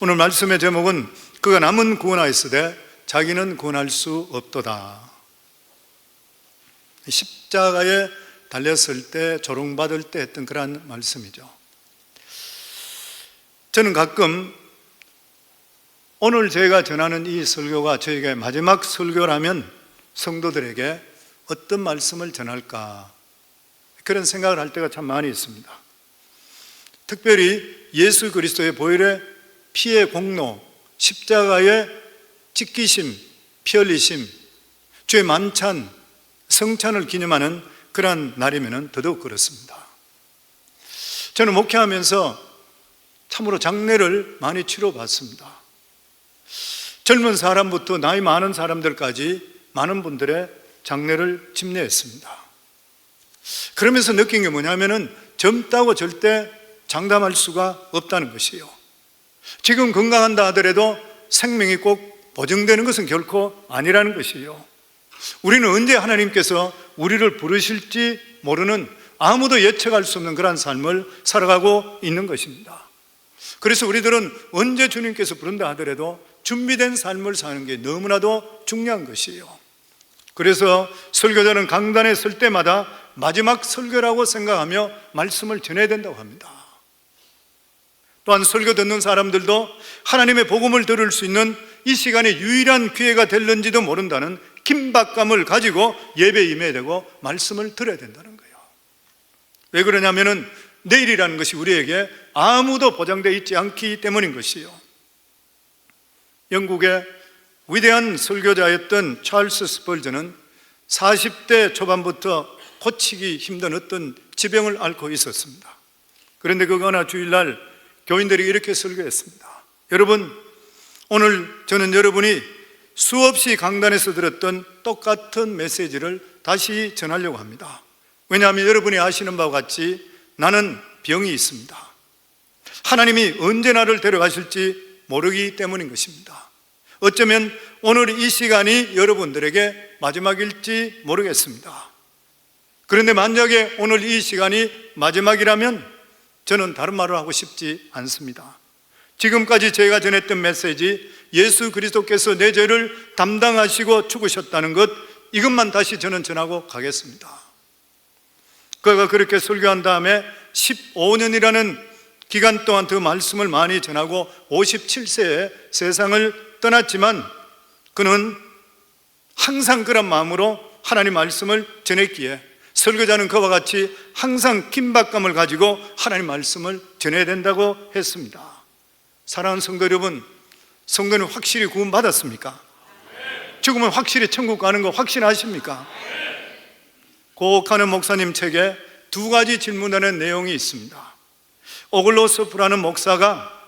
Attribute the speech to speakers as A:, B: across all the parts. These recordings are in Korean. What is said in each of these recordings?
A: 오늘 말씀의 제목은 그가 남은 구원하였으되 자기는 구원할 수 없도다. 십자가에 달렸을 때 조롱받을 때 했던 그런 말씀이죠. 저는 가끔 오늘 제가 전하는 이 설교가 저에게 마지막 설교라면 성도들에게 어떤 말씀을 전할까, 그런 생각을 할 때가 참 많이 있습니다. 특별히 예수 그리스도의 보혈의 피의 공로, 십자가의 찢기심, 피 흘리심, 주의 만찬, 성찬을 기념하는 그러한 날이면 더더욱 그렇습니다. 저는 목회하면서 참으로 장례를 많이 치러봤습니다. 젊은 사람부터 나이 많은 사람들까지 많은 분들의 장례를 집례했습니다. 그러면서 느낀 게 뭐냐면은 젊다고 절대 장담할 수가 없다는 것이에요. 지금 건강한다 하더라도 생명이 꼭 보증되는 것은 결코 아니라는 것이에요. 우리는 언제 하나님께서 우리를 부르실지 모르는, 아무도 예측할 수 없는 그런 삶을 살아가고 있는 것입니다. 그래서 우리들은 언제 주님께서 부른다 하더라도 준비된 삶을 사는 게 너무나도 중요한 것이에요. 그래서 설교자는 강단에 설 때마다 마지막 설교라고 생각하며 말씀을 전해야 된다고 합니다. 또한 설교 듣는 사람들도 하나님의 복음을 들을 수 있는 이 시간이 유일한 기회가 될는지도 모른다는 긴박감을 가지고 예배에 임해야 되고 말씀을 들어야 된다는 거예요. 왜 그러냐면은 내일이라는 것이 우리에게 아무도 보장되어 있지 않기 때문인 것이에요. 영국의 위대한 설교자였던 찰스 스펄전은 40대 초반부터 고치기 힘든 어떤 지병을 앓고 있었습니다. 그런데 그가 어느 주일날 교인들이 이렇게 설교했습니다. 여러분, 오늘 저는 여러분이 수없이 강단에서 들었던 똑같은 메시지를 다시 전하려고 합니다. 왜냐하면 여러분이 아시는 바와 같이 나는 병이 있습니다. 하나님이 언제 나를 데려가실지 모르기 때문인 것입니다. 어쩌면 오늘 이 시간이 여러분들에게 마지막일지 모르겠습니다. 그런데 만약에 오늘 이 시간이 마지막이라면 저는 다른 말을 하고 싶지 않습니다. 지금까지 제가 전했던 메시지, 예수 그리스도께서 내 죄를 담당하시고 죽으셨다는 것, 이것만 다시 저는 전하고 가겠습니다. 그가 그렇게 설교한 다음에 15년이라는 기간 동안 그 말씀을 많이 전하고 57세에 세상을 떠났지만 그는 항상 그런 마음으로 하나님 말씀을 전했기에 설교자는 그와 같이 항상 긴박감을 가지고 하나님 말씀을 전해야 된다고 했습니다. 사랑하는 성도 여러분, 성도는 확실히 구원받았습니까? 죽으면 확실히 천국 가는 거 확신하십니까? 고옥하는 목사님 책에 두 가지 질문하는 내용이 있습니다. 오글로서프라는 목사가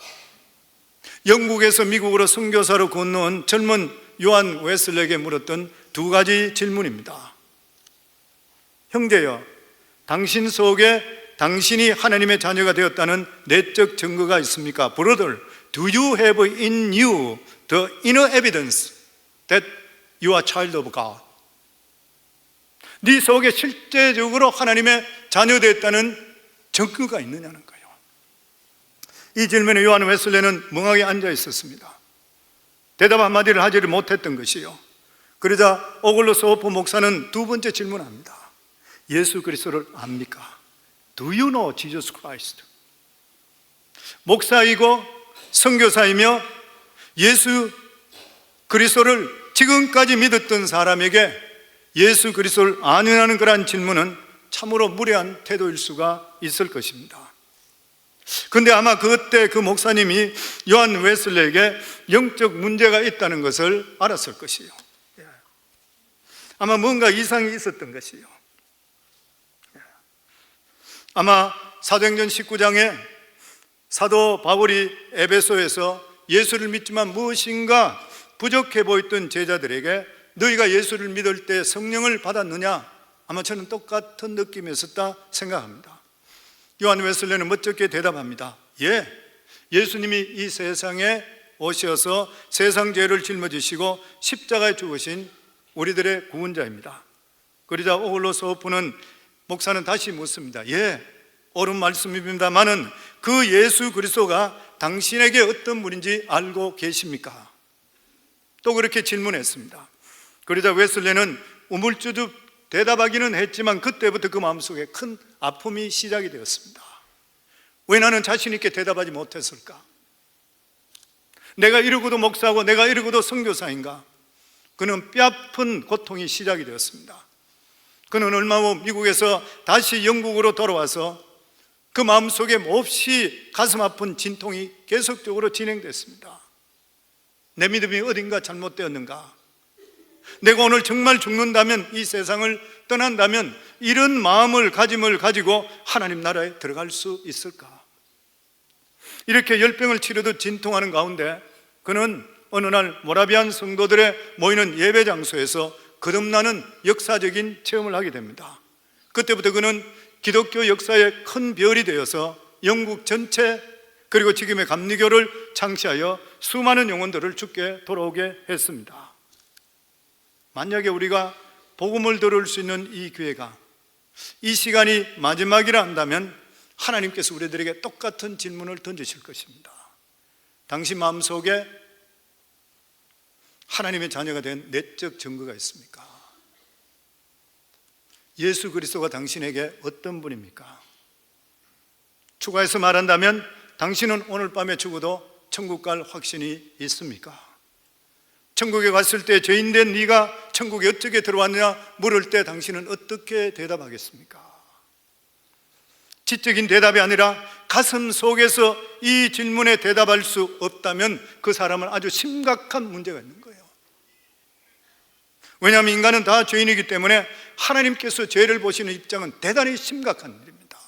A: 영국에서 미국으로 선교사로 건너온 젊은 요한 웨슬리에게 물었던 두 가지 질문입니다. 형제여, 당신 속에 당신이 하나님의 자녀가 되었다는 내적 증거가 있습니까? Brother, do you have in you the inner evidence that you are child of God? 네 속에 실제적으로 하나님의 자녀 되었다는 증거가 있느냐는 거예요. 이 질문에 요한 웨슬리는 멍하게 앉아 있었습니다. 대답 한마디를 하지를 못했던 것이요. 그러자 오글로스호프 목사는 두 번째 질문합니다. 예수 그리스도를 압니까? Do you know Jesus Christ? 목사이고 선교사이며 예수 그리스도를 지금까지 믿었던 사람에게 예수 그리스도를 아느냐는 그러한 질문은 참으로 무례한 태도일 수가 있을 것입니다. 그런데 아마 그때 그 목사님이 요한 웨슬리에게 영적 문제가 있다는 것을 알았을 것이에요. 아마 뭔가 이상이 있었던 것이에요. 아마 사도행전 19장에 사도 바울이 에베소에서 예수를 믿지만 무엇인가 부족해 보였던 제자들에게 너희가 예수를 믿을 때 성령을 받았느냐? 아마 저는 똑같은 느낌이었었다 생각합니다. 요한 웨슬리는 멋쩍게 대답합니다. 예, 예수님이 이 세상에 오셔서 세상 죄를 짊어지시고 십자가에 죽으신 우리들의 구원자입니다. 그러자 오글로스호프는 목사는 다시 묻습니다. 예, 옳은 말씀입니다만은 그 예수 그리스도가 당신에게 어떤 분인지 알고 계십니까? 또 그렇게 질문했습니다. 그러자 웨슬레는 우물쭈줍 대답하기는 했지만 그때부터 그 마음속에 큰 아픔이 시작이 되었습니다. 왜 나는 자신 있게 대답하지 못했을까? 내가 이러고도 목사고 내가 이러고도 선교사인가? 그는 뼈아픈 고통이 시작이 되었습니다. 그는 얼마 후 미국에서 다시 영국으로 돌아와서 그 마음속에 몹시 가슴 아픈 진통이 계속적으로 진행됐습니다. 내 믿음이 어딘가 잘못되었는가? 내가 오늘 정말 죽는다면, 이 세상을 떠난다면 이런 마음을 가지고 하나님 나라에 들어갈 수 있을까? 이렇게 열병을 치르듯 진통하는 가운데 그는 어느 날 모라비안 성도들의 모이는 예배 장소에서 거듭나는 역사적인 체험을 하게 됩니다. 그때부터 그는 기독교 역사의 큰 별이 되어서 영국 전체 그리고 지금의 감리교를 창시하여 수많은 영혼들을 주께 돌아오게 했습니다. 만약에 우리가 복음을 들을 수 있는 이 기회가, 이 시간이 마지막이라 한다면 하나님께서 우리들에게 똑같은 질문을 던지실 것입니다. 당신 마음속에 하나님의 자녀가 된 내적 증거가 있습니까? 예수 그리스도가 당신에게 어떤 분입니까? 추가해서 말한다면 당신은 오늘 밤에 죽어도 천국 갈 확신이 있습니까? 천국에 갔을 때 죄인된 네가 천국에 어떻게 들어왔냐 물을 때 당신은 어떻게 대답하겠습니까? 지적인 대답이 아니라 가슴 속에서 이 질문에 대답할 수 없다면 그 사람은 아주 심각한 문제가 있는 거예요. 왜냐하면 인간은 다 죄인이기 때문에 하나님께서 죄를 보시는 입장은 대단히 심각한 일입니다.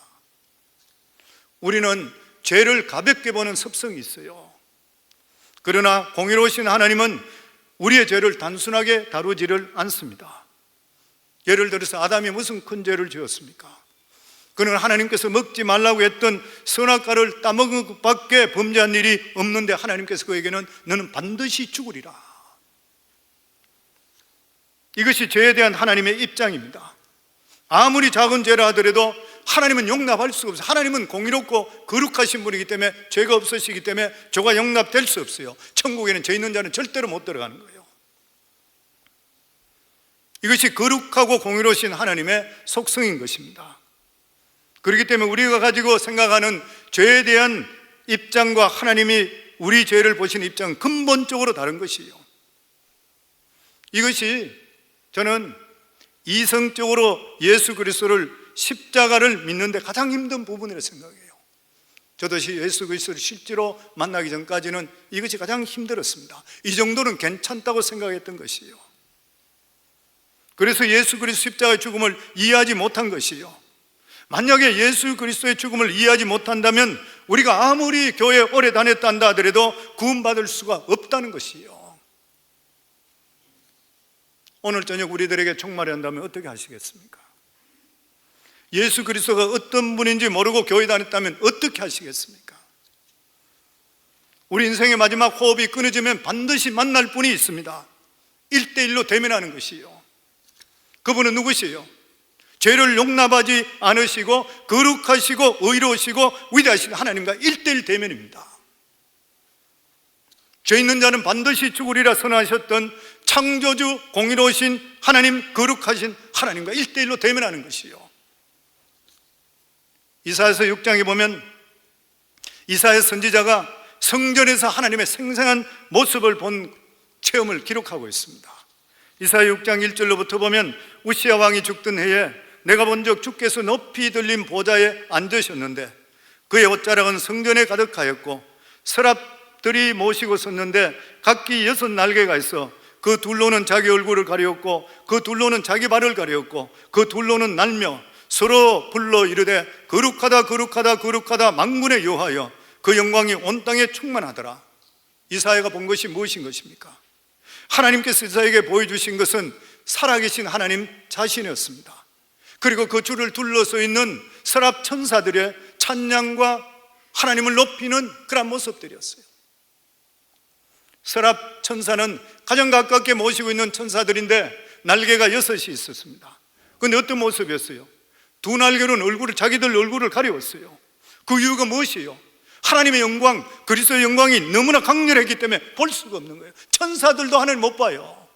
A: 우리는 죄를 가볍게 보는 습성이 있어요. 그러나 공의로우신 하나님은 우리의 죄를 단순하게 다루지를 않습니다. 예를 들어서 아담이 무슨 큰 죄를 지었습니까? 그는 하나님께서 먹지 말라고 했던 선악과를 따먹은 것밖에 범죄한 일이 없는데 하나님께서 그에게는 너는 반드시 죽으리라. 이것이 죄에 대한 하나님의 입장입니다. 아무리 작은 죄라 하더라도 하나님은 용납할 수가 없어요. 하나님은 공의롭고 거룩하신 분이기 때문에 죄가 없으시기 때문에 죄가 용납될 수 없어요. 천국에는 죄 있는 자는 절대로 못 들어가는 거예요. 이것이 거룩하고 공의로우신 하나님의 속성인 것입니다. 그렇기 때문에 우리가 가지고 생각하는 죄에 대한 입장과 하나님이 우리 죄를 보시는 입장은 근본적으로 다른 것이에요. 이것이 저는 이성적으로 예수 그리스도를 십자가를 믿는데 가장 힘든 부분이라고 생각해요. 저도 예수 그리스도를 실제로 만나기 전까지는 이것이 가장 힘들었습니다. 이 정도는 괜찮다고 생각했던 것이에요. 그래서 예수 그리스도 십자가의 죽음을 이해하지 못한 것이에요. 만약에 예수 그리스도의 죽음을 이해하지 못한다면 우리가 아무리 교회에 오래 다녔다 하더라도 구원받을 수가 없다는 것이에요. 오늘 저녁 우리들에게 총말이 한다면 어떻게 하시겠습니까? 예수 그리스도가 어떤 분인지 모르고 교회 다녔다면 어떻게 하시겠습니까? 우리 인생의 마지막 호흡이 끊어지면 반드시 만날 분이 있습니다. 1대1로 대면하는 것이요. 그분은 누구시요? 죄를 용납하지 않으시고 거룩하시고 의로우시고 위대하신 하나님과 1대1 대면입니다. 죄 있는 자는 반드시 죽으리라 선언하셨던 창조주 공의로우신 하나님, 거룩하신 하나님과 1대1로 대면하는 것이요. 이사야서 6장에 보면 이사야 선지자가 성전에서 하나님의 생생한 모습을 본 체험을 기록하고 있습니다. 이사야 6장 1절로부터 보면 우시야 왕이 죽던 해에 내가 본적 주께서 높이 들린 보좌에 앉으셨는데 그의 옷자락은 성전에 가득하였고 서랍들이 모시고 섰는데 각기 6 날개가 있어 그 둘로는 자기 얼굴을 가리었고 그 둘로는 자기 발을 가리었고 그 둘로는 날며 서로 불러 이르되 거룩하다 거룩하다 거룩하다 만군의 여호와여 그 영광이 온 땅에 충만하더라. 이사야가 본 것이 무엇인 것입니까? 하나님께서 이사야에게 보여주신 것은 살아계신 하나님 자신이었습니다. 그리고 그 주를 둘러서 있는 서랍 천사들의 찬양과 하나님을 높이는 그런 모습들이었어요. 서랍 천사는 가장 가깝게 모시고 있는 천사들인데 날개가 6이 있었습니다. 그런데 어떤 모습이었어요? 두 날개로는 자기들 얼굴을 가려웠어요. 그 이유가 무엇이에요? 하나님의 영광, 그리스도의 영광이 너무나 강렬했기 때문에 볼 수가 없는 거예요. 천사들도 하나님 못 봐요.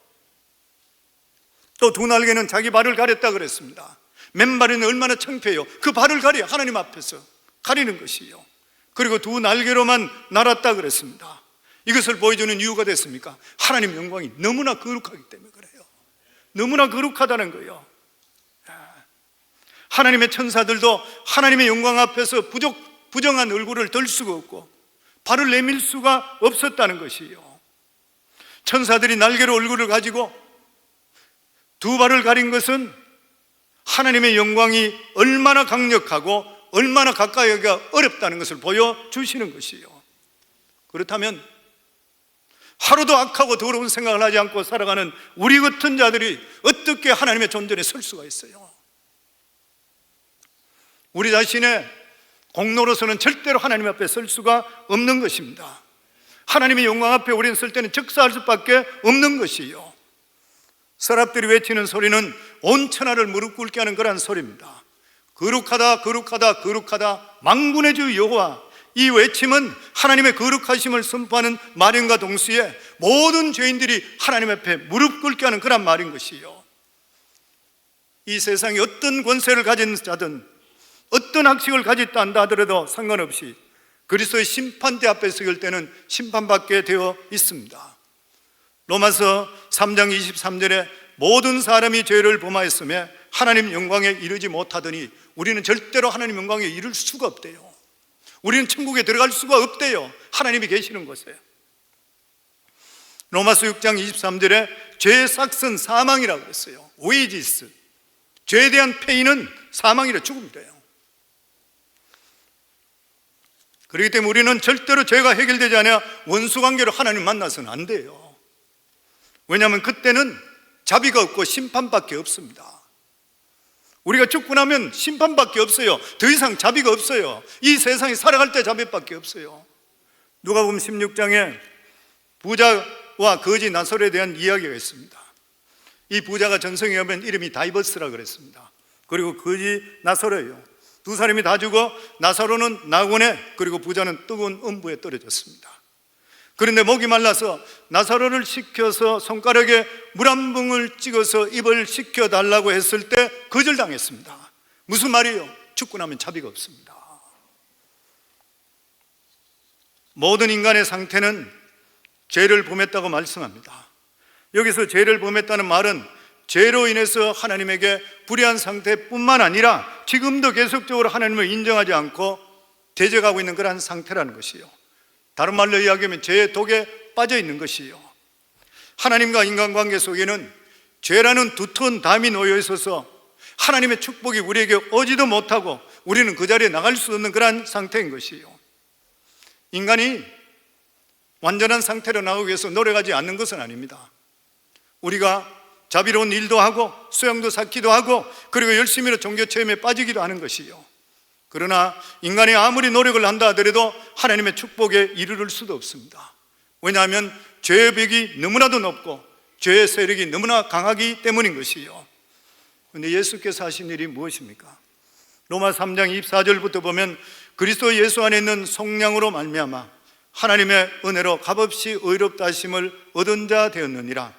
A: 또 두 날개는 자기 발을 가렸다 그랬습니다. 맨발에는 얼마나 창피해요. 그 발을 가려 하나님 앞에서 가리는 것이요. 그리고 두 날개로만 날았다 그랬습니다. 이것을 보여주는 이유가 됐습니까? 하나님 영광이 너무나 거룩하기 때문에 그래요. 너무나 거룩하다는 거예요. 하나님의 천사들도 하나님의 영광 앞에서 부정한 얼굴을 들 수가 없고 발을 내밀 수가 없었다는 것이에요. 천사들이 날개로 얼굴을 가지고 두 발을 가린 것은 하나님의 영광이 얼마나 강력하고 얼마나 가까이 하기가 어렵다는 것을 보여주시는 것이에요. 그렇다면 하루도 악하고 더러운 생각을 하지 않고 살아가는 우리 같은 자들이 어떻게 하나님의 존전에 설 수가 있어요? 우리 자신의 공로로서는 절대로 하나님 앞에 설 수가 없는 것입니다. 하나님의 영광 앞에 우리는 설 때는 즉사할 수밖에 없는 것이에요. 서랍들이 외치는 소리는 온 천하를 무릎 꿇게 하는 그런 소리입니다. 거룩하다 거룩하다 거룩하다 만군의 주 여호와. 이 외침은 하나님의 거룩하심을 선포하는 말인가 동시에 모든 죄인들이 하나님 앞에 무릎 꿇게 하는 그런 말인 것이요. 이 세상에 어떤 권세를 가진 자든 어떤 학식을 가졌다 한다 하더라도 상관없이 그리스도의 심판대 앞에 서길 때는 심판받게 되어 있습니다. 로마서 3장 23절에 모든 사람이 죄를 범하였으며 하나님 영광에 이르지 못하더니 우리는 절대로 하나님 영광에 이를 수가 없대요. 우리는 천국에 들어갈 수가 없대요. 하나님이 계시는 곳에. 로마서 6장 23절에 죄의 삭은 사망이라고 했어요. 오이지스. 죄에 대한 페이는 사망이라 죽음이래요. 그렇기 때문에 우리는 절대로 죄가 해결되지 않아야 원수관계로 하나님 만나서는 안 돼요. 왜냐하면 그때는 자비가 없고 심판밖에 없습니다. 우리가 죽고 나면 심판밖에 없어요. 더 이상 자비가 없어요. 이 세상에 살아갈 때 자비밖에 없어요. 누가복음 16장에 부자와 거지 나사로에 대한 이야기가 있습니다. 이 부자가 전성에 오면 이름이 다이버스라 그랬습니다. 그리고 거지 나사로예요. 두 사람이 다 죽어 나사로는 낙원에, 그리고 부자는 뜨거운 음부에 떨어졌습니다. 그런데 목이 말라서 나사로를 시켜서 손가락에 물 한 봉을 찍어서 입을 식혀달라고 했을 때 거절당했습니다. 무슨 말이에요? 죽고 나면 자비가 없습니다. 모든 인간의 상태는 죄를 범했다고 말씀합니다. 여기서 죄를 범했다는 말은 죄로 인해서 하나님에게 불의한 상태뿐만 아니라 지금도 계속적으로 하나님을 인정하지 않고 대적하고 있는 그러한 상태라는 것이요. 다른 말로 이야기하면 죄의 독에 빠져 있는 것이요. 하나님과 인간관계 속에는 죄라는 두터운 담이 놓여 있어서 하나님의 축복이 우리에게 오지도 못하고 우리는 그 자리에 나갈 수 없는 그러한 상태인 것이요. 인간이 완전한 상태로 나가기 위해서 노력하지 않는 것은 아닙니다. 우리가 자비로운 일도 하고 수양도 쌓기도 하고 그리고 열심히로 종교 체험에 빠지기도 하는 것이요. 그러나 인간이 아무리 노력을 한다 하더라도 하나님의 축복에 이르를 수도 없습니다. 왜냐하면 죄의 벽이 너무나도 높고 죄의 세력이 너무나 강하기 때문인 것이요. 그런데 예수께서 하신 일이 무엇입니까? 로마 3장 24절부터 보면 그리스도 예수 안에 있는 속량으로 말미암아 하나님의 은혜로 값없이 의롭다 하심을 얻은 자 되었느니라.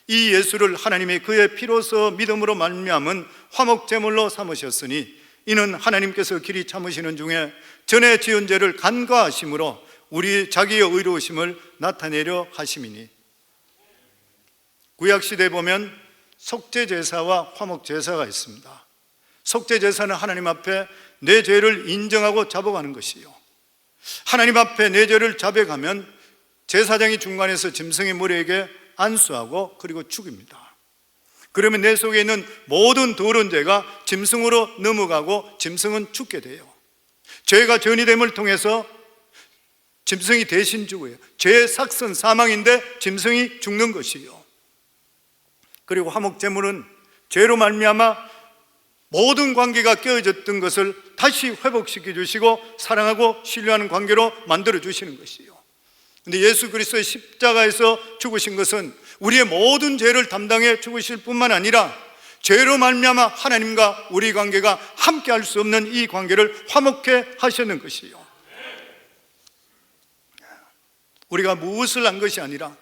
A: 이 예수를 하나님이 그의 피로서 믿음으로 말미암은 화목제물로 삼으셨으니 이는 하나님께서 길이 참으시는 중에 전에 지은 죄를 간과하심으로 우리 자기의 의로우심을 나타내려 하심이니. 구약시대에 보면 속죄제사와 화목제사가 있습니다. 속죄제사는 하나님 앞에 내 죄를 인정하고 자복하는 것이요, 하나님 앞에 내 죄를 자백하면 제사장이 중간에서 짐승의 머리에게 안수하고 그리고 죽입니다. 그러면 내 속에 있는 모든 더러운 죄가 짐승으로 넘어가고 짐승은 죽게 돼요. 죄가 전이됨을 통해서 짐승이 대신 죽어요. 죄의 삭은 사망인데 짐승이 죽는 것이요. 그리고 화목제물은 죄로 말미암아 모든 관계가 깨어졌던 것을 다시 회복시켜 주시고 사랑하고 신뢰하는 관계로 만들어 주시는 것이요. 그런데 예수 그리스도의 십자가에서 죽으신 것은 우리의 모든 죄를 담당해 죽으실 뿐만 아니라 죄로 말미암아 하나님과 우리 관계가 함께 할 수 없는 이 관계를 화목케 하셨는 것이요, 우리가 무엇을 한 것이 아니라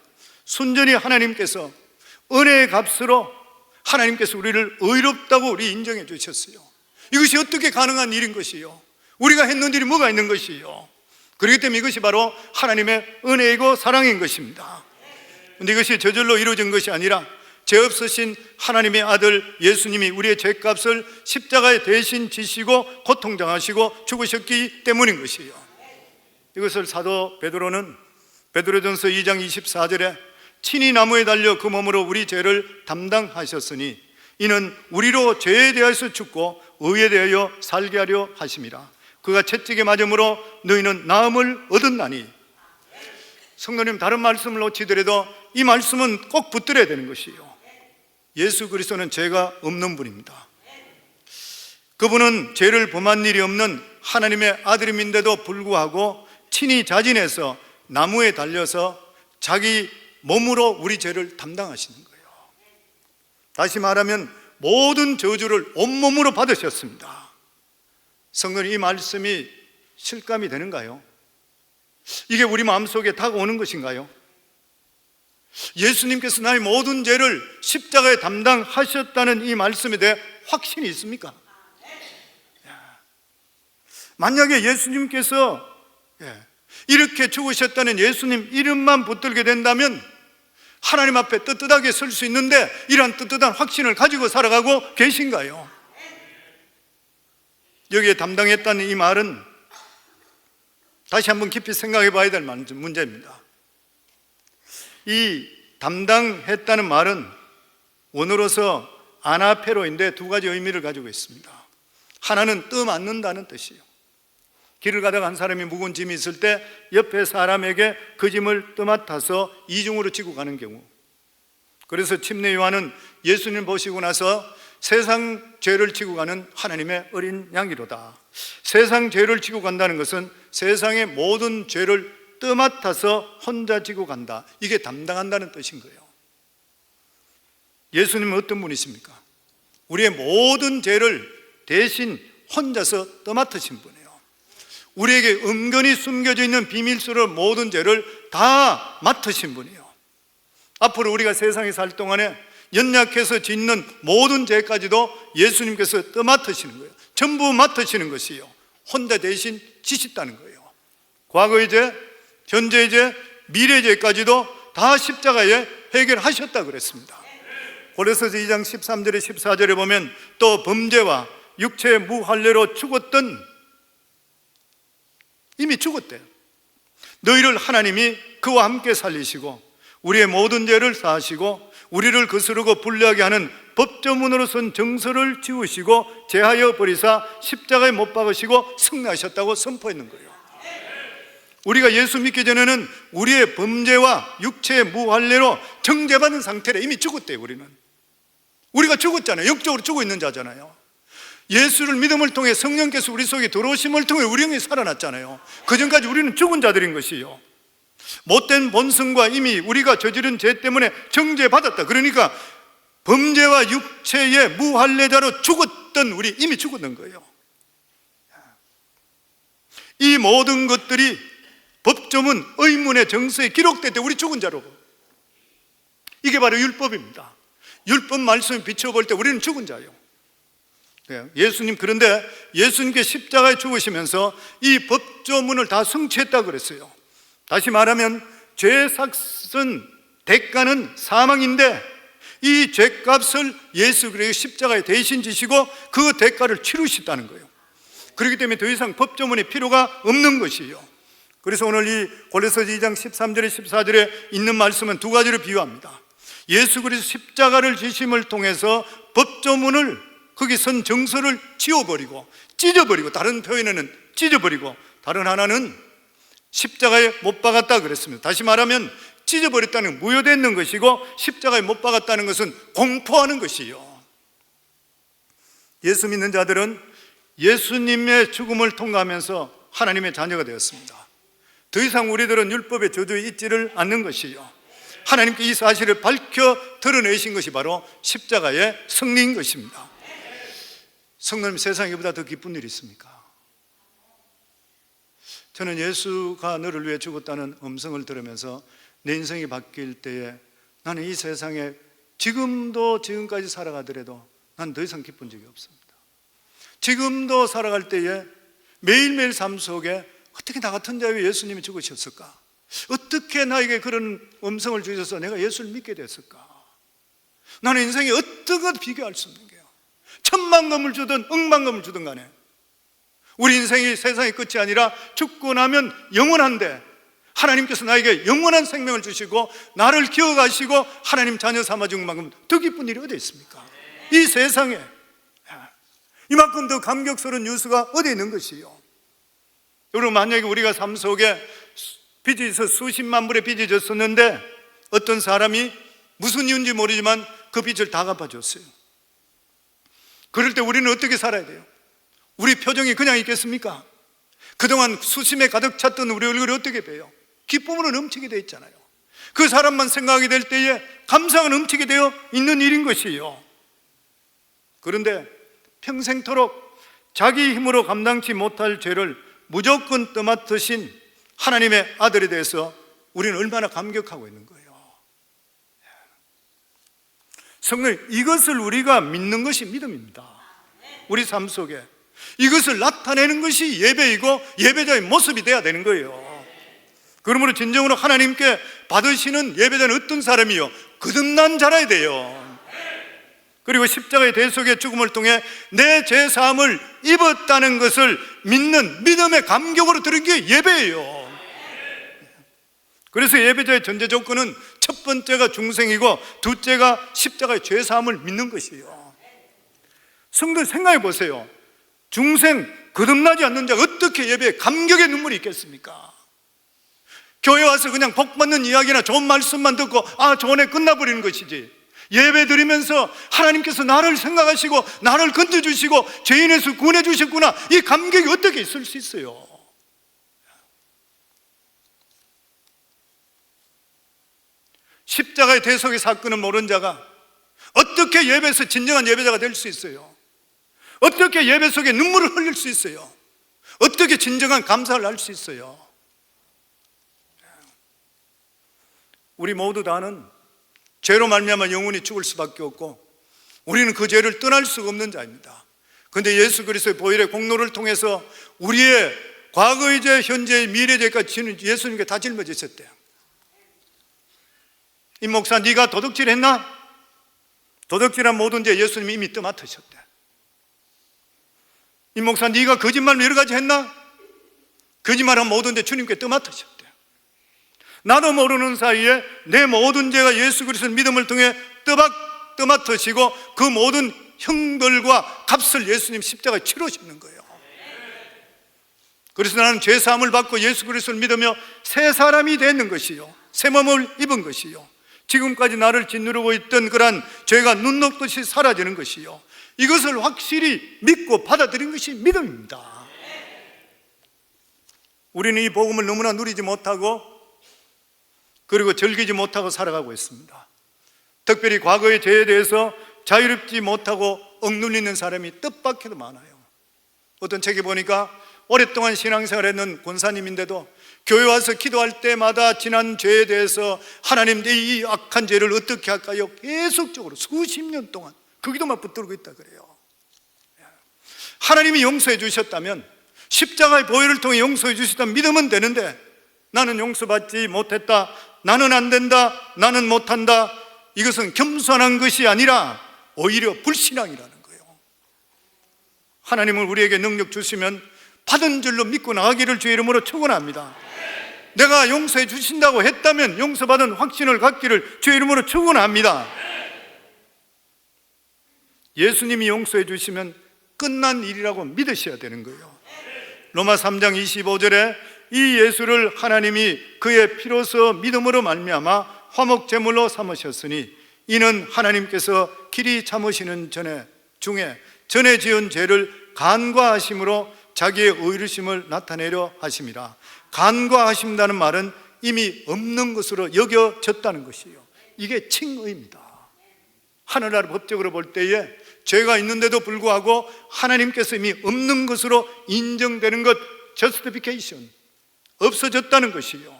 A: 순전히 하나님께서 은혜의 값으로 하나님께서 우리를 의롭다고 우리 인정해 주셨어요. 이것이 어떻게 가능한 일인 것이요, 우리가 했는 일이 뭐가 있는 것이요. 그렇기 때문에 이것이 바로 하나님의 은혜이고 사랑인 것입니다. 그런데 이것이 저절로 이루어진 것이 아니라 죄 없으신 하나님의 아들 예수님이 우리의 죄값을 십자가에 대신 지시고 고통당하시고 죽으셨기 때문인 것이에요. 이것을 사도 베드로는 베드로전서 2장 24절에 친히 나무에 달려 그 몸으로 우리 죄를 담당하셨으니 이는 우리로 죄에 대하여서 죽고 의에 대하여 살게 하려 하심이라. 그가 채찍에 맞음으로 너희는 나음을 얻었나니. 성도님, 다른 말씀을 놓치더라도 이 말씀은 꼭 붙들어야 되는 것이에요. 예수 그리스도는 죄가 없는 분입니다. 그분은 죄를 범한 일이 없는 하나님의 아들임인데도 불구하고 친히 자진해서 나무에 달려서 자기 몸으로 우리 죄를 담당하시는 거예요. 다시 말하면 모든 저주를 온몸으로 받으셨습니다. 성도님, 이 말씀이 실감이 되는가요? 이게 우리 마음속에 다가오는 것인가요? 예수님께서 나의 모든 죄를 십자가에 담당하셨다는 이 말씀에 대해 확신이 있습니까? 만약에 예수님께서 이렇게 죽으셨다는 예수님 이름만 붙들게 된다면 하나님 앞에 떳떳하게 설 수 있는데 이러한 떳떳한 확신을 가지고 살아가고 계신가요? 여기에 담당했다는 이 말은 다시 한번 깊이 생각해 봐야 될 문제입니다. 이 담당했다는 말은 원어로서 아나페로인데 두 가지 의미를 가지고 있습니다. 하나는 떠맡는다는 뜻이에요. 길을 가다가 한 사람이 무거운 짐이 있을 때 옆에 사람에게 그 짐을 떠맡아서 이중으로 지고 가는 경우. 그래서 침례 요한은 예수님 보시고 나서 세상 죄를 지고 가는 하나님의 어린 양이로다. 세상 죄를 지고 간다는 것은 세상의 모든 죄를 떠맡아서 혼자 지고 간다. 이게 담당한다는 뜻인 거예요. 예수님은 어떤 분이십니까? 우리의 모든 죄를 대신 혼자서 떠맡으신 분이에요. 우리에게 은근히 숨겨져 있는 비밀스러운 모든 죄를 다 맡으신 분이에요. 앞으로 우리가 세상에 살 동안에 연약해서 짓는 모든 죄까지도 예수님께서 떠맡으시는 거예요. 전부 맡으시는 것이에요. 혼자 대신 지셨다는 거예요. 과거의 죄, 현재의 죄, 미래의 죄까지도 다 십자가에 해결하셨다 그랬습니다. 고린도서 2장 13절에 14절에 보면 또 범죄와 육체의 무할례로 죽었던, 이미 죽었대요. 너희를 하나님이 그와 함께 살리시고 우리의 모든 죄를 사하시고 우리를 거스르고 불리하게 하는 법조문으로선 정서를 지우시고 제하여 버리사 십자가에 못 박으시고 승리하셨다고 선포했는 거예요. 우리가 예수 믿기 전에는 우리의 범죄와 육체의 무할례로 정죄받은 상태로 이미 죽었대요. 우리가 죽었잖아요. 영적으로 죽어 있는 자잖아요. 예수를 믿음을 통해 성령께서 우리 속에 들어오심을 통해 우리 영이 살아났잖아요. 그전까지 우리는 죽은 자들인 것이요, 못된 본성과 이미 우리가 저지른 죄 때문에 정죄받았다. 그러니까 범죄와 육체의 무할례자로 죽었던 우리, 이미 죽었는 거예요. 이 모든 것들이 법조문 의문의 정서에 기록될 때 우리 죽은 자로, 이게 바로 율법입니다. 율법 말씀을 비춰볼 때 우리는 죽은 자예요. 예수님, 그런데 예수님께 십자가에 죽으시면서 이 법조문을 다 성취했다고 그랬어요. 다시 말하면 죄의 삭은 대가는 사망인데 이 죄값을 예수 그리스도의 십자가에 대신 지시고 그 대가를 치르셨다는 거예요. 그렇기 때문에 더 이상 법조문의 필요가 없는 것이에요. 그래서 오늘 이 고린도서 2장 13절에 14절에 있는 말씀은 두 가지로 비유합니다. 예수 그리스도 십자가를 지심을 통해서 법조문을, 거기 선 정서를 지워버리고 찢어버리고, 다른 표현에는 찢어버리고 다른 하나는 십자가에 못 박았다 그랬습니다. 다시 말하면 찢어버렸다는 건 무효되는 것이고 십자가에 못 박았다는 것은 공포하는 것이에요. 예수 믿는 자들은 예수님의 죽음을 통과하면서 하나님의 자녀가 되었습니다. 더 이상 우리들은 율법의 저주에 있지를 않는 것이에요. 하나님께 이 사실을 밝혀 드러내신 것이 바로 십자가의 승리인 것입니다. 성도님, 세상에 이보다 더 기쁜 일이 있습니까? 저는 예수가 너를 위해 죽었다는 음성을 들으면서 내 인생이 바뀔 때에 나는 이 세상에 지금까지 살아가더라도 난 더 이상 기쁜 적이 없습니다. 지금도 살아갈 때에 매일매일 삶 속에 어떻게 나 같은 자에 예수님이 죽으셨을까? 어떻게 나에게 그런 음성을 주셔서 내가 예수를 믿게 됐을까? 나는 인생에 어떤 것도 비교할 수 없는 게요. 천만금을 주든 억만금을 주든 간에 우리 인생이 세상의 끝이 아니라 죽고 나면 영원한데 하나님께서 나에게 영원한 생명을 주시고 나를 기억하시고 하나님 자녀 삼아준 만큼 더 기쁜 일이 어디 있습니까? 이 세상에 이만큼 더 감격스러운 뉴스가 어디 있는 것이요? 여러분, 만약에 우리가 삶 속에 빚이 있어 수십만 불의 빚이 졌었는데 어떤 사람이 무슨 이유인지 모르지만 그 빚을 다 갚아줬어요. 그럴 때 우리는 어떻게 살아야 돼요? 우리 표정이 그냥 있겠습니까? 그동안 수심에 가득 찼던 우리 얼굴이 어떻게 돼요? 기쁨으로 넘치게 되어 있잖아요. 그 사람만 생각하게 될 때에 감사가 넘치게 되어 있는 일인 것이에요. 그런데 평생토록 자기 힘으로 감당치 못할 죄를 무조건 떠맡으신 하나님의 아들에 대해서 우리는 얼마나 감격하고 있는 거예요. 성도님, 이것을 우리가 믿는 것이 믿음입니다. 우리 삶 속에 이것을 나타내는 것이 예배이고 예배자의 모습이 돼야 되는 거예요. 그러므로 진정으로 하나님께 받으시는 예배자는 어떤 사람이요? 거듭난 자라야 돼요. 그리고 십자가의 대속의 죽음을 통해 내 죄사함을 입었다는 것을 믿는 믿음의 감격으로 드린 게 예배예요. 그래서 예배자의 전제 조건은 첫 번째가 중생이고 둘째가 십자가의 죄사함을 믿는 것이에요. 성도 생각해 보세요. 중생, 거듭나지 않는 자가 어떻게 예배에 감격의 눈물이 있겠습니까? 교회 와서 그냥 복 받는 이야기나 좋은 말씀만 듣고 좋네 끝나버리는 것이지, 예배 드리면서 하나님께서 나를 생각하시고 나를 건져주시고 죄인에서 구원해 주셨구나, 이 감격이 어떻게 있을 수 있어요? 십자가의 대속의 사건을 모르는 자가 어떻게 예배에서 진정한 예배자가 될 수 있어요? 어떻게 예배 속에 눈물을 흘릴 수 있어요? 어떻게 진정한 감사를 할 수 있어요? 우리 모두 다는 죄로 말미암아 영원히 죽을 수밖에 없고 우리는 그 죄를 떠날 수가 없는 자입니다. 그런데 예수 그리스도의 보혈의 공로를 통해서 우리의 과거의 죄, 현재의 미래 죄까지 예수님께 다 짊어지셨대요. 임 목사, 네가 도둑질 했나? 도둑질한 모든 죄 예수님이 이미 떠맡으셨대. 임 목사, 네가 거짓말 여러 가지 했나? 거짓말한 모든 죄 주님께 떠맡으셨대. 나도 모르는 사이에 내 모든 죄가 예수 그리스도의 믿음을 통해 떠맡으시고 그 모든 형벌과 값을 예수님 십자가에 치르시는 거예요. 그래서 나는 죄사함을 받고 예수 그리스도를 믿으며 새 사람이 되는 것이요, 새 몸을 입은 것이요, 지금까지 나를 짓누르고 있던 그러한 죄가 눈 녹듯이 사라지는 것이요, 이것을 확실히 믿고 받아들인 것이 믿음입니다. 우리는 이 복음을 너무나 누리지 못하고 그리고 즐기지 못하고 살아가고 있습니다. 특별히 과거의 죄에 대해서 자유롭지 못하고 억눌리는 사람이 뜻밖에도 많아요. 어떤 책에 보니까 오랫동안 신앙생활했는 권사님인데도 교회 와서 기도할 때마다 지난 죄에 대해서 하나님, 내 이 악한 죄를 어떻게 할까요? 계속적으로 수십 년 동안 그 기도만 붙들고 있다 그래요. 하나님이 용서해 주셨다면, 십자가의 보혈을 통해 용서해 주셨다면 믿으면 되는데, 나는 용서받지 못했다, 나는 안 된다, 나는 못한다, 이것은 겸손한 것이 아니라 오히려 불신앙이라는 거예요. 하나님은 우리에게 능력 주시면 받은 줄로 믿고 나가기를 주의 이름으로 축원합니다. 내가 용서해 주신다고 했다면 용서받은 확신을 갖기를 주의 이름으로 축원합니다. 예수님이 용서해 주시면 끝난 일이라고 믿으셔야 되는 거예요. 로마 3장 25절에 이 예수를 하나님이 그의 피로서 믿음으로 말미암아 화목제물로 삼으셨으니 이는 하나님께서 길이 참으시는 중에 전에 지은 죄를 간과하심으로 자기의 의로심을 나타내려 하심이라. 간과하신다는 말은 이미 없는 것으로 여겨졌다는 것이요, 이게 칭의입니다. 하늘나라 법적으로 볼 때에 죄가 있는데도 불구하고 하나님께서 이미 없는 것으로 인정되는 것, justification, 없어졌다는 것이요,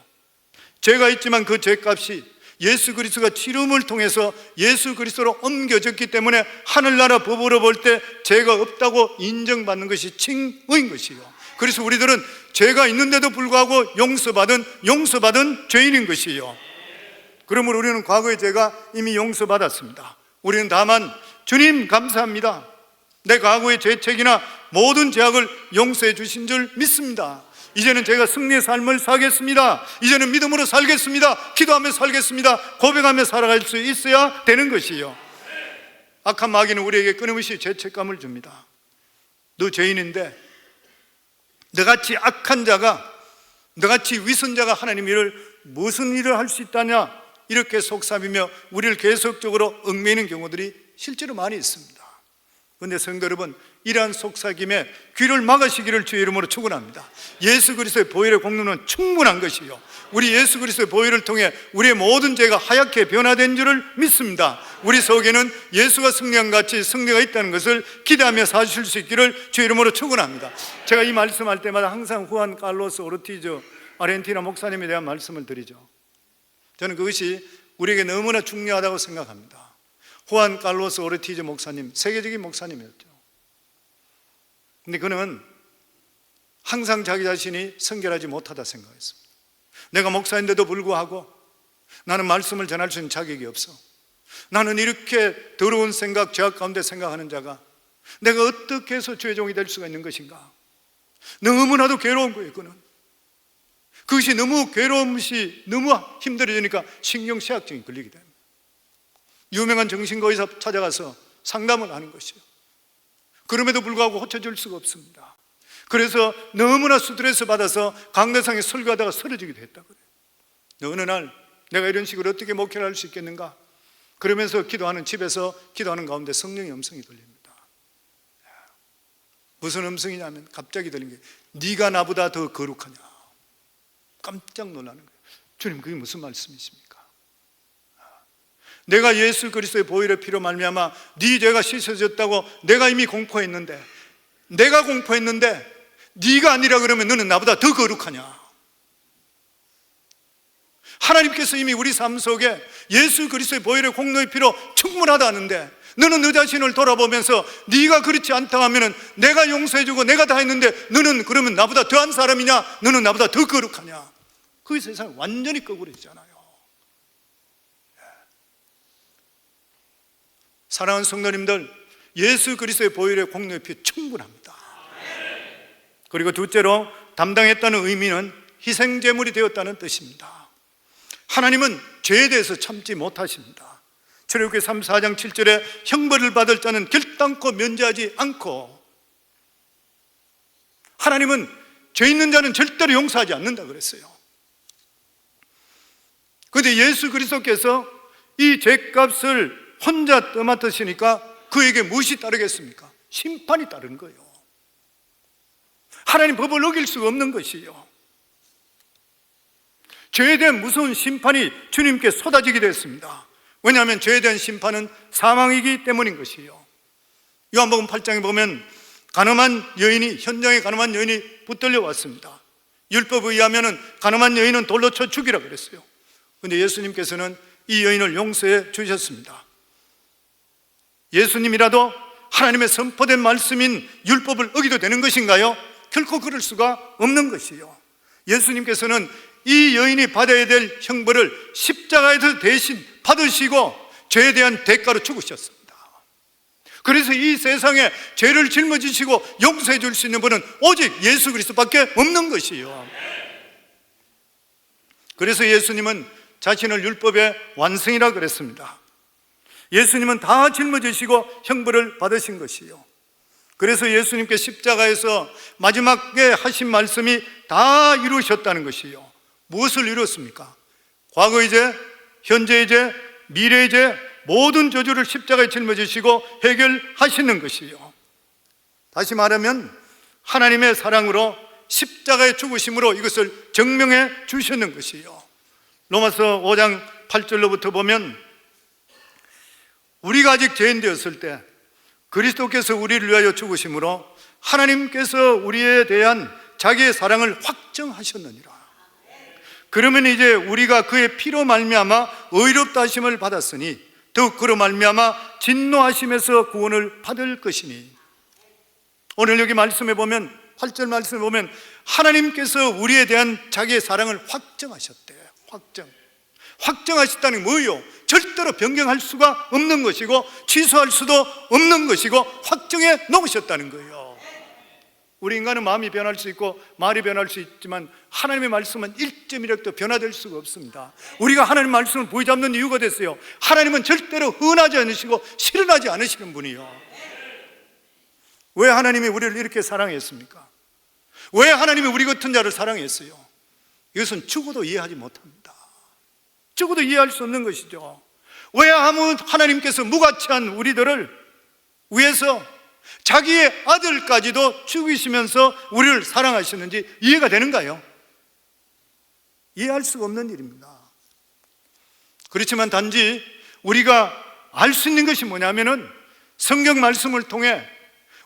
A: 죄가 있지만 그 죄값이 예수 그리스도가 치름을 통해서 예수 그리스도로 옮겨졌기 때문에 하늘나라 법으로 볼 때 죄가 없다고 인정받는 것이 칭의인 것이요, 그래서 우리들은 죄가 있는데도 불구하고 용서받은 죄인인 것이요. 그러므로 우리는 과거의 죄가 이미 용서받았습니다. 우리는 다만 주님 감사합니다, 내 과거의 죄책이나 모든 죄악을 용서해 주신 줄 믿습니다. 이제는 제가 승리의 삶을 살겠습니다. 이제는 믿음으로 살겠습니다. 기도하며 살겠습니다. 고백하며 살아갈 수 있어야 되는 것이요. 악한 마귀는 우리에게 끊임없이 죄책감을 줍니다. 너 죄인인데 너같이 악한 자가, 너같이 위선자가 하나님 일을 무슨 일을 할 수 있다냐, 이렇게 속삭이며 우리를 계속적으로 얽매이는 경우들이 실제로 많이 있습니다. 그런데 성도 여러분, 이러한 속삭임에 귀를 막으시기를 주의 이름으로 축원합니다. 예수 그리스도의 보혈의 공로는 충분한 것이요, 우리 예수 그리스도의 보혈을 통해 우리의 모든 죄가 하얗게 변화된 줄을 믿습니다. 우리 속에는 예수가 승리한 같이 승리가 있다는 것을 기대하며 사실 수 있기를 주의 이름으로 축원합니다. 제가 이 말씀할 때마다 항상 후안 칼로스 오르티즈 아르헨티나 목사님에 대한 말씀을 드리죠. 저는 그것이 우리에게 너무나 중요하다고 생각합니다. 후안 칼로스 오르티즈 목사님, 세계적인 목사님이었죠. 근데 그는 항상 자기 자신이 성결하지 못하다 생각했습니다. 내가 목사인데도 불구하고 나는 말씀을 전할 수 있는 자격이 없어. 나는 이렇게 더러운 생각, 죄악 가운데 생각하는 자가 내가 어떻게 해서 죄종이 될 수가 있는 것인가. 너무나도 괴로운 거예요. 그는 그것이 너무 괴로움이 너무 힘들어지니까 신경쇠약증이 걸리게 됩니다. 유명한 정신과 의사 찾아가서 상담을 하는 것이요, 그럼에도 불구하고 고쳐줄 수가 없습니다. 그래서 너무나 스트레스 받아서 강대상에 설교하다가 쓰러지기도 했다고 그래요. 어느 날 내가 이런 식으로 어떻게 목회를 할 수 있겠는가, 그러면서 기도하는, 집에서 기도하는 가운데 성령의 음성이 들립니다. 무슨 음성이냐면 갑자기 들린 게 네가 나보다 더 거룩하냐. 깜짝 놀라는 거예요. 주님, 그게 무슨 말씀이십니까? 내가 예수 그리스도의 보혈의 피로 말미암아 네 죄가 씻어졌다고 내가 이미 공포했는데, 네가 아니라 그러면 너는 나보다 더 거룩하냐. 하나님께서 이미 우리 삶 속에 예수 그리스도의 보혈의 공로의 피로 충분하다 하는데, 너는 너 자신을 돌아보면서 네가 그렇지 않다 하면은 내가 용서해주고 내가 다 했는데 너는 그러면 나보다 더한 사람이냐, 너는 나보다 더 거룩하냐. 그 세상이 완전히 거꾸로지잖아요. 사랑하는 성도님들, 예수 그리스도의 보혈의 공로의 피 충분합니다. 그리고 둘째로, 담당했다는 의미는 희생제물이 되었다는 뜻입니다. 하나님은 죄에 대해서 참지 못하십니다. 출애굽기 34장 7절에 형벌을 받을 자는 결단코 면제하지 않고, 하나님은 죄 있는 자는 절대로 용서하지 않는다 그랬어요. 그런데 예수 그리스도께서 이 죄값을 혼자 떠맡으시니까 그에게 무엇이 따르겠습니까? 심판이 따르는 거예요. 하나님 법을 어길 수가 없는 것이에요. 죄에 대한 무서운 심판이 주님께 쏟아지게 됐습니다. 왜냐하면 죄에 대한 심판은 사망이기 때문인 것이에요. 요한복음 8장에 보면 현장에 가늠한 여인이 붙들려 왔습니다. 율법에 의하면 가늠한 여인은 돌로 쳐 죽이라 그랬어요. 그런데 예수님께서는 이 여인을 용서해 주셨습니다. 예수님이라도 하나님의 선포된 말씀인 율법을 어기도 되는 것인가요? 결코 그럴 수가 없는 것이요. 예수님께서는 이 여인이 받아야 될 형벌을 십자가에서 대신 받으시고 죄에 대한 대가로 죽으셨습니다. 그래서 이 세상에 죄를 짊어지시고 용서해 줄 수 있는 분은 오직 예수 그리스도밖에 없는 것이요. 그래서 예수님은 자신을 율법의 완성이라 그랬습니다. 예수님은 다 짊어지시고 형벌을 받으신 것이요. 그래서 예수님께 십자가에서 마지막에 하신 말씀이 다 이루셨다는 것이요. 무엇을 이뤘습니까? 과거의 죄, 현재의 죄, 미래의 죄, 모든 저주를 십자가에 짊어지시고 해결하시는 것이요. 다시 말하면 하나님의 사랑으로 십자가의 죽으심으로 이것을 증명해 주시는 것이요. 로마서 5장 8절로부터 보면 우리가 아직 죄인 되었을 때 그리스도께서 우리를 위하여 죽으심으로 하나님께서 우리에 대한 자기의 사랑을 확정하셨느니라. 그러면 이제 우리가 그의 피로 말미암아 의롭다 하심을 받았으니 더욱 그로 말미암아 진노하심에서 구원을 받을 것이니. 오늘 여기 말씀에 보면 8절 말씀에 보면 하나님께서 우리에 대한 자기의 사랑을 확정하셨대요. 확정하셨다는 게 뭐예요? 절대로 변경할 수가 없는 것이고 취소할 수도 없는 것이고 확정해 놓으셨다는 거예요. 우리 인간은 마음이 변할 수 있고 말이 변할 수 있지만 하나님의 말씀은 1.1획도 변화될 수가 없습니다. 우리가 하나님의 말씀을 부여잡는 이유가 됐어요. 하나님은 절대로 흥하지 않으시고 실현하지 않으시는 분이요. 왜 하나님이 우리를 이렇게 사랑했습니까? 왜 하나님이 우리 같은 자를 사랑했어요? 이것은 죽어도 이해하지 못합니다. 죽어도 이해할 수 없는 것이죠. 왜 하나님께서 무가치한 우리들을 위해서 자기의 아들까지도 죽이시면서 우리를 사랑하셨는지 이해가 되는가요? 이해할 수가 없는 일입니다. 그렇지만 단지 우리가 알 수 있는 것이 뭐냐면은 성경 말씀을 통해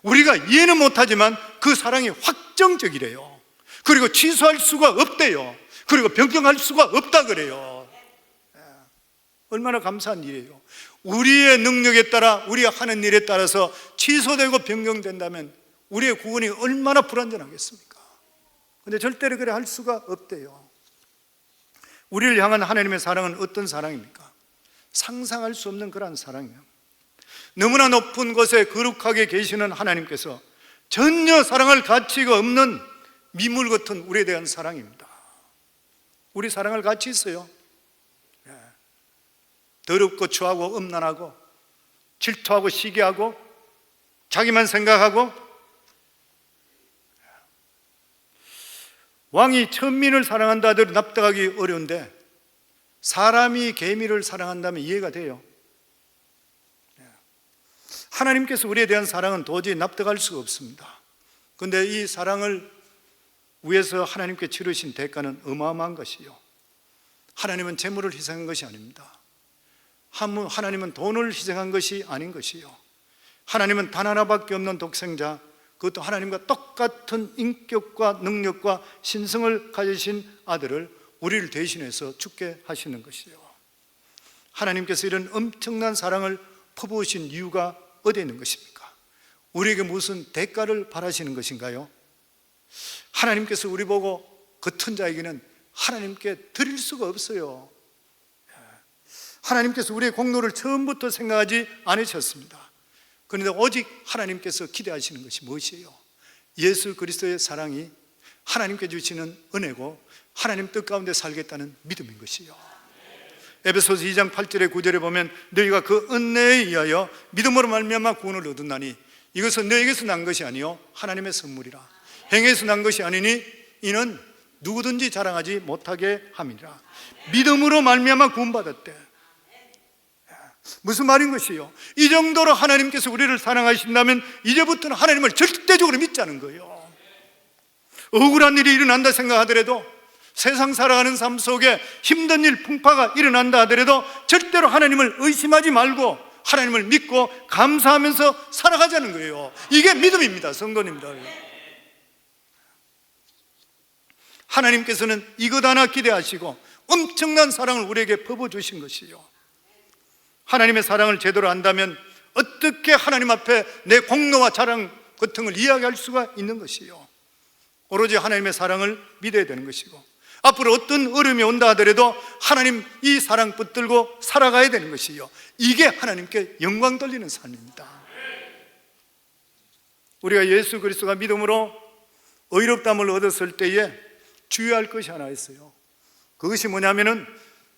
A: 우리가 이해는 못하지만 그 사랑이 확정적이래요. 그리고 취소할 수가 없대요. 그리고 변경할 수가 없다 그래요. 얼마나 감사한 일이에요. 우리의 능력에 따라 우리가 하는 일에 따라서 취소되고 변경된다면 우리의 구원이 얼마나 불완전하겠습니까? 그런데 절대로 그래 할 수가 없대요. 우리를 향한 하나님의 사랑은 어떤 사랑입니까? 상상할 수 없는 그러한 사랑이에요. 너무나 높은 곳에 거룩하게 계시는 하나님께서 전혀 사랑할 가치가 없는 미물 같은 우리에 대한 사랑입니다. 우리 사랑할 가치 있어요. 더럽고 추하고 음란하고 질투하고 시기하고 자기만 생각하고. 왕이 천민을 사랑한다 하더라도 납득하기 어려운데 사람이 개미를 사랑한다면 이해가 돼요. 하나님께서 우리에 대한 사랑은 도저히 납득할 수가 없습니다. 그런데 이 사랑을 위해서 하나님께 치르신 대가는 어마어마한 것이요. 하나님은 재물을 희생한 것이 아닙니다. 하나님은 돈을 희생한 것이 아닌 것이요. 하나님은 단 하나밖에 없는 독생자, 그것도 하나님과 똑같은 인격과 능력과 신성을 가지신 아들을 우리를 대신해서 죽게 하시는 것이요. 하나님께서 이런 엄청난 사랑을 퍼부으신 이유가 어디에 있는 것입니까? 우리에게 무슨 대가를 바라시는 것인가요? 하나님께서 우리 보고 겉은 자에게는 하나님께 드릴 수가 없어요. 하나님께서 우리의 공로를 처음부터 생각하지 않으셨습니다. 그런데 오직 하나님께서 기대하시는 것이 무엇이에요? 예수 그리스도의 사랑이 하나님께 주시는 은혜고 하나님 뜻 가운데 살겠다는 믿음인 것이요. 에베소서 2장 8절에 9절에 보면 너희가 그 은혜에 의하여 믿음으로 말미암아 구원을 얻었나니 이것은 너희에게서 난 것이 아니요 하나님의 선물이라. 행에서 난 것이 아니니 이는 누구든지 자랑하지 못하게 함이라. 믿음으로 말미암아 구원받았대. 무슨 말인 것이요? 이 정도로 하나님께서 우리를 사랑하신다면 이제부터는 하나님을 절대적으로 믿자는 거예요. 억울한 일이 일어난다 생각하더라도, 세상 살아가는 삶 속에 힘든 일, 풍파가 일어난다 하더라도 절대로 하나님을 의심하지 말고 하나님을 믿고 감사하면서 살아가자는 거예요. 이게 믿음입니다, 성도님들. 하나님께서는 이것 하나 기대하시고 엄청난 사랑을 우리에게 퍼부어주신 것이요. 하나님의 사랑을 제대로 안다면 어떻게 하나님 앞에 내 공로와 자랑 같은 걸 이야기할 수가 있는 것이요. 오로지 하나님의 사랑을 믿어야 되는 것이고, 앞으로 어떤 어려움이 온다 하더라도 하나님 이 사랑 붙들고 살아가야 되는 것이요. 이게 하나님께 영광 돌리는 삶입니다. 우리가 예수 그리스도가 믿음으로 의롭다함을 얻었을 때에 주의할 것이 하나 있어요. 그것이 뭐냐면은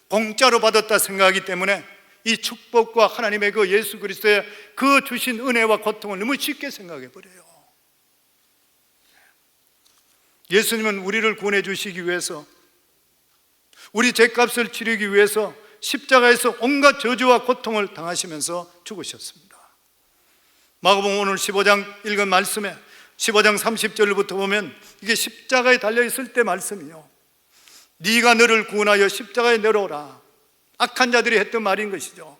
A: 공짜로 받았다 생각하기 때문에 이 축복과 하나님의 그 예수 그리스도의 그 주신 은혜와 고통을 너무 쉽게 생각해 버려요. 예수님은 우리를 구원해 주시기 위해서, 우리 죄값을 치르기 위해서 십자가에서 온갖 저주와 고통을 당하시면서 죽으셨습니다. 마가복음 오늘 15장 읽은 말씀에 15장 30절부터 보면 이게 십자가에 달려있을 때 말씀이요. 네가 너를 구원하여 십자가에 내려오라. 악한 자들이 했던 말인 것이죠.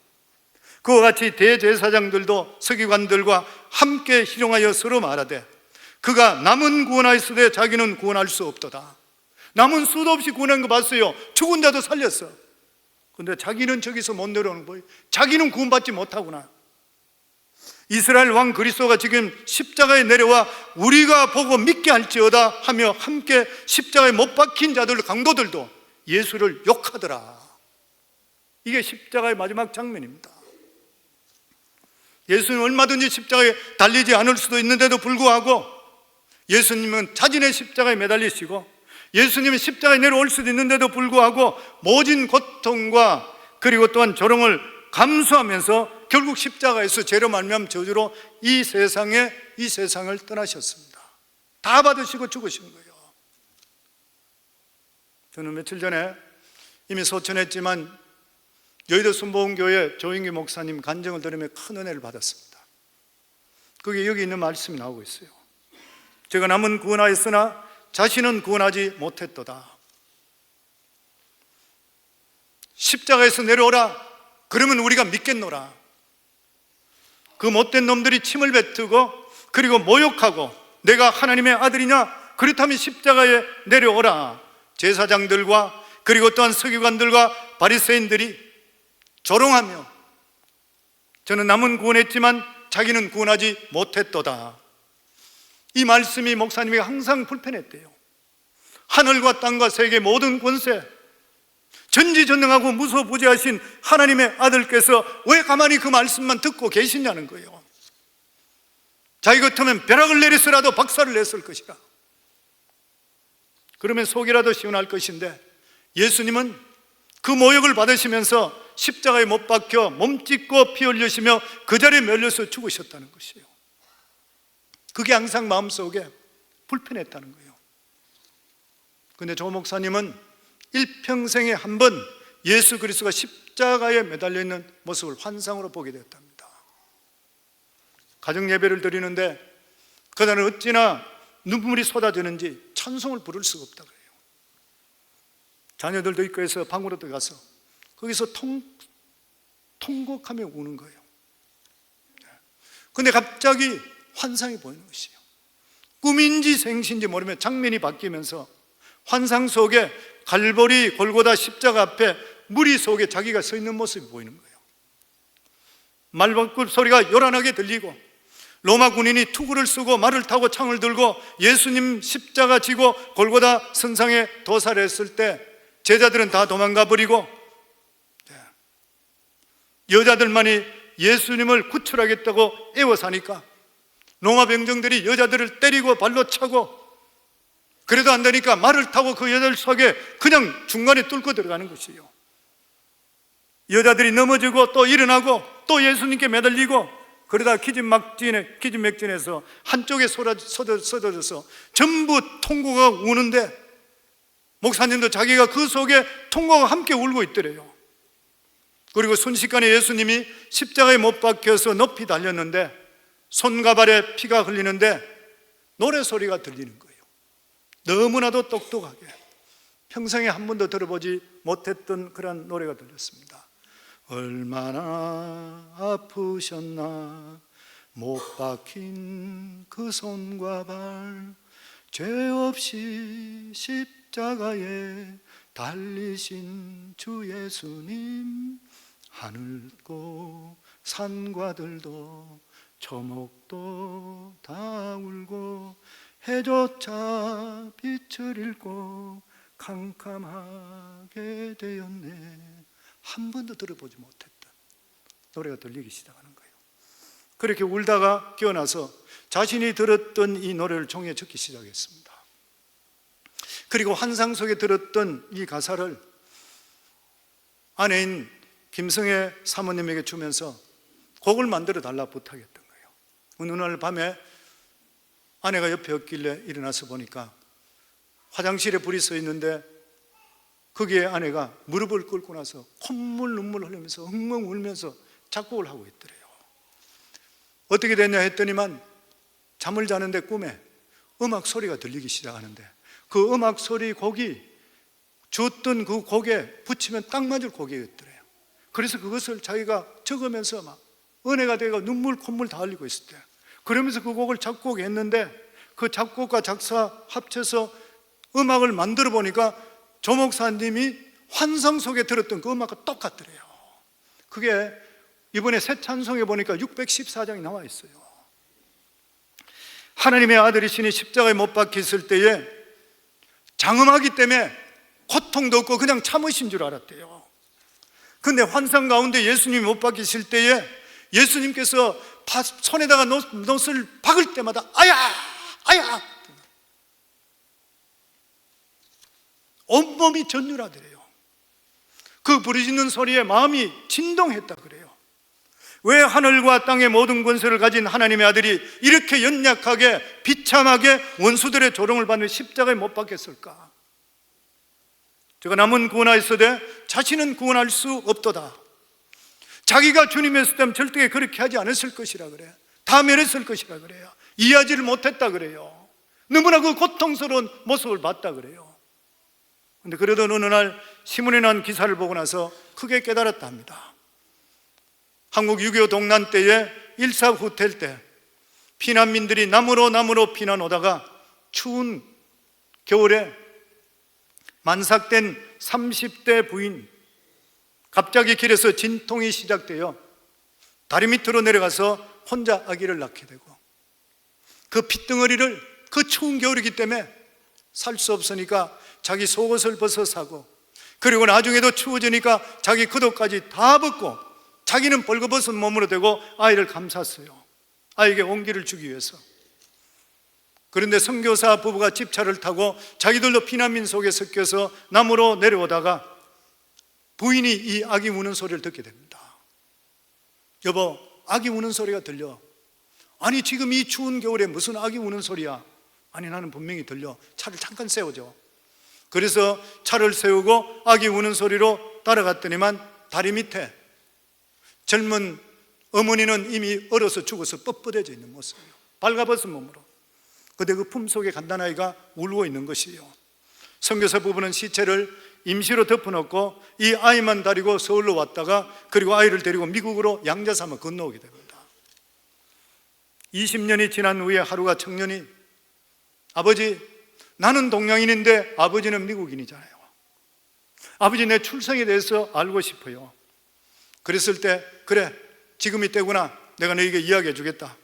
A: 그와 같이 대제사장들도 서기관들과 함께 희롱하여 서로 말하되 그가 남은 구원하였으되 자기는 구원할 수 없도다. 남은 수도 없이 구원한 거 봤어요. 죽은 자도 살렸어. 근데 자기는 저기서 못 내려오는 거예요. 자기는 구원받지 못하구나. 이스라엘 왕 그리스도가 지금 십자가에 내려와 우리가 보고 믿게 할지어다 하며 함께 십자가에 못 박힌 자들, 강도들도 예수를 욕하더라. 이게 십자가의 마지막 장면입니다. 예수는 얼마든지 십자가에 달리지 않을 수도 있는데도 불구하고 예수님은 자신의 십자가에 매달리시고 예수님은 십자가에 내려올 수도 있는데도 불구하고 모진 고통과 그리고 또한 조롱을 감수하면서 결국 십자가에서 죄로 말미암은 저주로 이 세상을 떠나셨습니다. 다 받으시고 죽으신 거예요. 저는 며칠 전에 이미 소천했지만 여의도 순복음교회 조인기 목사님 간증을 들으며 큰 은혜를 받았습니다. 그게 여기 있는 말씀이 나오고 있어요. 제가 남은 구원하였으나 자신은 구원하지 못했도다. 십자가에서 내려오라. 그러면 우리가 믿겠노라. 그 못된 놈들이 침을 뱉고 그리고 모욕하고 내가 하나님의 아들이냐? 그렇다면 십자가에 내려오라. 제사장들과 그리고 또한 서기관들과 바리새인들이 조롱하며 저는 남은 구원했지만 자기는 구원하지 못했도다. 이 말씀이 목사님이 항상 불편했대요. 하늘과 땅과 세계 모든 권세, 전지전능하고 무소부재하신 하나님의 아들께서 왜 가만히 그 말씀만 듣고 계시냐는 거예요. 자기 같으면 벼락을 내리서라도 박살을 냈을 것이라. 그러면 속이라도 시원할 것인데 예수님은 그 모욕을 받으시면서 십자가에 못 박혀 몸 찢고 피 흘리시며 그 자리에 멸려서 죽으셨다는 것이에요. 그게 항상 마음속에 불편했다는 거예요. 그런데 조 목사님은 일평생에 한 번 예수 그리스도가 십자가에 매달려 있는 모습을 환상으로 보게 되었답니다. 가정 예배를 드리는데 그날은 어찌나 눈물이 쏟아지는지 찬송을 부를 수가 없다 그래요. 자녀들도 있고 해서 방으로 들어가서 거기서 통곡하며 우는 거예요. 그런데 갑자기 환상이 보이는 것이에요. 꿈인지 생시인지 모르면 장면이 바뀌면서 환상 속에 갈보리 골고다 십자가 앞에 무리 속에 자기가 서 있는 모습이 보이는 거예요. 말방급 소리가 요란하게 들리고 로마 군인이 투구를 쓰고 말을 타고 창을 들고 예수님 십자가 지고 골고다 선상에 도살했을 때 제자들은 다 도망가 버리고 여자들만이 예수님을 구출하겠다고 애워사니까 로마 병정들이 여자들을 때리고 발로 차고 그래도 안 되니까 말을 타고 그 여자들 속에 그냥 중간에 뚫고 들어가는 것이에요. 여자들이 넘어지고 또 일어나고 또 예수님께 매달리고 그러다 기진맥진해서 한쪽에 쏟아져서 전부 통곡하고 우는데 목사님도 자기가 그 속에 통곡하고 함께 울고 있더래요. 그리고 순식간에 예수님이 십자가에 못 박혀서 높이 달렸는데 손과 발에 피가 흘리는데 노래소리가 들리는 거예요. 너무나도 똑똑하게 평생에 한 번도 들어보지 못했던 그런 노래가 들렸습니다. 얼마나 아프셨나 못 박힌 그 손과 발 죄 없이 십자가에 달리신 주 예수님 하늘고 산과들도 초목도 다 울고 해조차 빛을 잃고 캄캄하게 되었네. 한 번도 들어보지 못했던 노래가 들리기 시작하는 거예요. 그렇게 울다가 깨어나서 자신이 들었던 이 노래를 종이에 적기 시작했습니다. 그리고 환상 속에 들었던 이 가사를 아내인 김성애 사모님에게 주면서 곡을 만들어 달라 부탁했던 거예요. 어느 날 밤에 아내가 옆에 없길래 일어나서 보니까 화장실에 불이 서 있는데 거기에 아내가 무릎을 꿇고 나서 콧물 눈물 흘리면서 엉엉 울면서 작곡을 하고 있더래요. 어떻게 됐냐 했더니만 잠을 자는데 꿈에 음악 소리가 들리기 시작하는데 그 음악 소리 곡이 줬던 그 곡에 붙이면 딱 맞을 곡이었더래요. 그래서 그것을 자기가 적으면서 막 은혜가 되고 눈물 콧물 다 흘리고 있을 때, 그러면서 그 곡을 작곡했는데 그 작곡과 작사 합쳐서 음악을 만들어 보니까 조 목사님이 환상 속에 들었던 그 음악과 똑같더래요. 그게 이번에 새 찬송에 보니까 614장이 나와 있어요. 하나님의 아들이시니 십자가에 못 박혔을 때에 장엄하기 때문에 고통도 없고 그냥 참으신 줄 알았대요. 근데 환상 가운데 예수님이 못 박히실 때에 예수님께서 손에다가 놋을 박을 때마다 아야! 아야! 온몸이 전율하더래요. 그 부르짖는 소리에 마음이 진동했다 그래요. 왜 하늘과 땅의 모든 권세를 가진 하나님의 아들이 이렇게 연약하게 비참하게 원수들의 조롱을 받는 십자가에 못 박혔을까? 제가 남은 구원하였으되 자신은 구원할 수 없도다. 자기가 주님이었을 때 절대 그렇게 하지 않았을 것이라 그래요. 다 면했을 것이라 그래요. 이해하지를 못했다 그래요. 너무나 그 고통스러운 모습을 봤다 그래요. 그런데 그래도 어느 날 신문에 난 기사를 보고 나서 크게 깨달았다 합니다. 한국 6.25 동란 때에 일사후퇴 때 피난민들이 남으로 피난 오다가 추운 겨울에 만삭된 30대 부인, 갑자기 길에서 진통이 시작되어 다리 밑으로 내려가서 혼자 아기를 낳게 되고, 그 핏덩어리를 그 추운 겨울이기 때문에 살 수 없으니까 자기 속옷을 벗어 사고, 그리고 나중에도 추워지니까 자기 겉옷까지 다 벗고 자기는 벌거벗은 몸으로 되고 아이를 감쌌어요. 아이에게 온기를 주기 위해서. 그런데 선교사 부부가 집차를 타고 자기들도 피난민 속에 섞여서 남으로 내려오다가 부인이 이 아기 우는 소리를 듣게 됩니다. 여보, 아기 우는 소리가 들려. 아니 지금 이 추운 겨울에 무슨 아기 우는 소리야? 아니 나는 분명히 들려. 차를 잠깐 세워줘. 그래서 차를 세우고 아기 우는 소리로 따라갔더니만 다리 밑에 젊은 어머니는 이미 얼어서 죽어서 뻣뻣해져 있는 모습이에요. 발가벗은 몸으로. 그런데 그 품속에 갓난아이가 울고 있는 것이에요. 선교사 부부는 시체를 임시로 덮어놓고 이 아이만 데리고 서울로 왔다가 그리고 아이를 데리고 미국으로 양자 삼아 건너오게 됩니다. 20년이 지난 후에 하루가 청년이, 아버지, 나는 동양인인데 아버지는 미국인이잖아요. 아버지, 내 출생에 대해서 알고 싶어요. 그랬을 때, 그래, 지금이 때구나. 내가 너에게 이야기해 주겠다.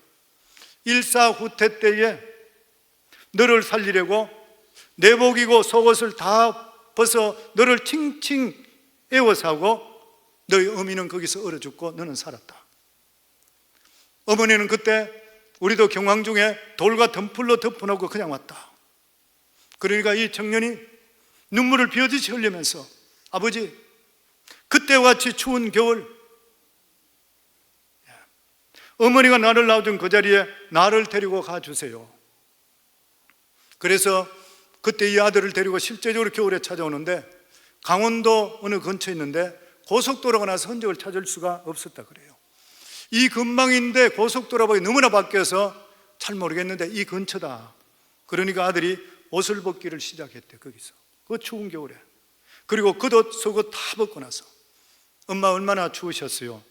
A: 일사후퇴 때에 너를 살리려고 내복이고 속옷을 다 벗어 너를 칭칭 애워싸고 너희 어미는 거기서 얼어 죽고 너는 살았다. 어머니는 그때 우리도 경황 중에 돌과 덤불로 덮어놓고 그냥 왔다. 그러니까 이 청년이 눈물을 비어듯이 흘리면서, 아버지, 그때와 같이 추운 겨울 어머니가 나를 낳아준 그 자리에 나를 데리고 가주세요. 그래서 그때 이 아들을 데리고 실제적으로 겨울에 찾아오는데 강원도 어느 근처에 있는데 고속도로가 나서 흔적을 찾을 수가 없었다 그래요. 이 근방인데 고속도로가 너무나 바뀌어서 잘 모르겠는데 이 근처다. 그러니까 아들이 옷을 벗기를 시작했대. 거기서 그 추운 겨울에. 그리고 겉옷 속옷 다 벗고 나서, 엄마 얼마나 추우셨어요?